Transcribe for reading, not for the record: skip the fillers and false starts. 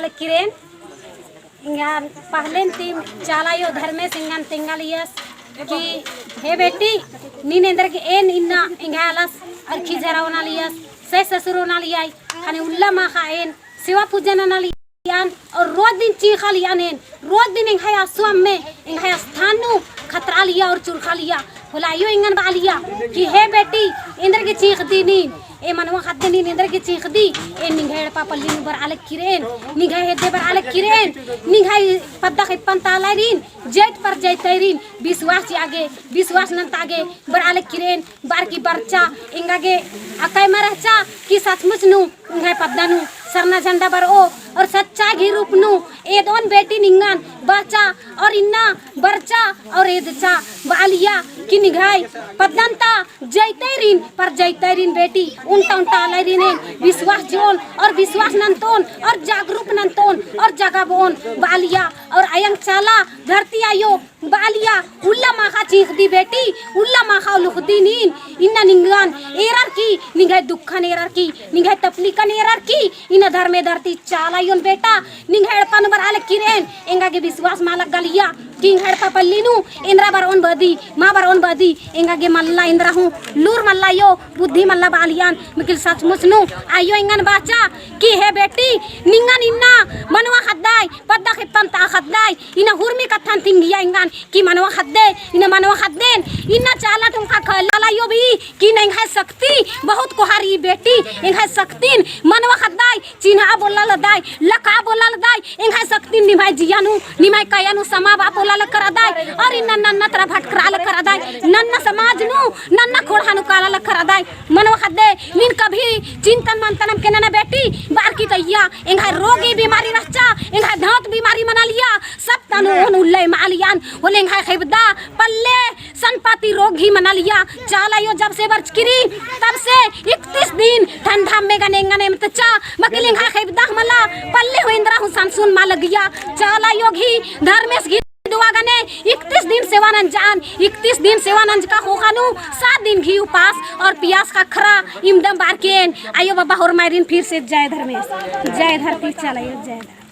बराल किरेन इंगान पहले तीन चाला यो धर्मेश इंगान तिंगालियस कि हे बेटी नीन इंदर के एन इन्ना इंगालस अर्खी जरावना लियस से ससुरोना लियाई खाने उल्ला मा खाएन सेवा पूजन ना लियान और रोज दिन चीखा लियान रोज दिन इंगाया स्वाम में इंगाया स्थानु खतरा लिया और चुरखा लिया बोला यो इंगन बालिया कि हे बेटी इंदर की चीख दी नीन ए मनवा खाते नी इंदर की चीख दी ए निघेड़ पापल्ली बर आले किरेन निघे हेदे बर आले किरेन निघाई पद्दा के पंतालारीन जेट पर जैतरीन विश्वास आगे विश्वास नंत आगे बर आले किरेन बार की बरचा इंगागे अकाय मरचा कि सचमुच नु इंगाय पद्दा नु सरना झंडा बर ओ और सच्चा घी रूप नु ए दोन बेटी निंगान बचा और इन्ना बरचा और एदचा बालिया कि निघाई पद्दंता जैतरीन पर जैतरीन बेटी उनटा उनटा आलरीने विश्वास जोन और विश्वास नंतोन और जागरूक नंतोन और जगाबोन बालिया और अयंग चाला धरती आयो बालिया उल्ला माखा चीख दी बेटी उल्ला माखा लुख दी नीन इन्ना निंगान एरर की निगाय दुखन एरर की निगाय तपलीकन एरर की इन्ना धर्मे धरती चाला योन बेटा निगाय पन बर आले किरेन एंगा के विश्वास मालक गलिया किंग हेड पापल्लीनु इंद्रा बरोन बदी माँ बरोन बदी एंगा के मल्ला इंद्रा हूँ लूर मल्ला यो बुद्धि मल्ला बालियान मिकिल सचमुच नु आयो इंगन बाचा कि हे बेटी निंगन इन्ना मनवा खद्दाय पद्दा के पंता खद्दाय इना हुरमी कथन तिंगिया इंगन कि मनवा खद्दे इना मनवा खद्देन इन्ना चाला तुमका खलाला यो भी कि नहीं है शक्ति बहुत कोहारी बेटी इंग है शक्तिन मनवा खद्दाय चिन्हा बोला लदाय लका बोला लदाय इंग है शक्तिन निभाय जियानु निभाय कयानु समा बाप बोला करा दाय और इन नन्ना तरह भटकराल करा दाय नन्ना समाज नु नन्ना खोड़ानु काला करा दाय मनवा खद्दे निन कभी चिंतन मंतनम के नना बेटी बार की तैया इंगा रोगी बीमारी रचा इंगा धात बीमारी मना लिया सब तनु उल्ले मालियान होले इंगा खैबदा पल्ले संपत्ति रोगी मना लिया चाला यो जब से बरचकिरी तब से 31 दिन ठंडा में गनेंगने में तचा मकिल इंगा खैबदा मला पल्ले हो इंद्रा हूं संसुन मा लग गया चाला योगी धर्मेश 31 दिन सेवानंद जान 31 दिन सेवानंद का होखानु 7 दिन घी उपास और पियास का खरा इमदम बारकेन आयो बाबा और मारिन फिर से जय धर्मेश जय धरती चलायो जय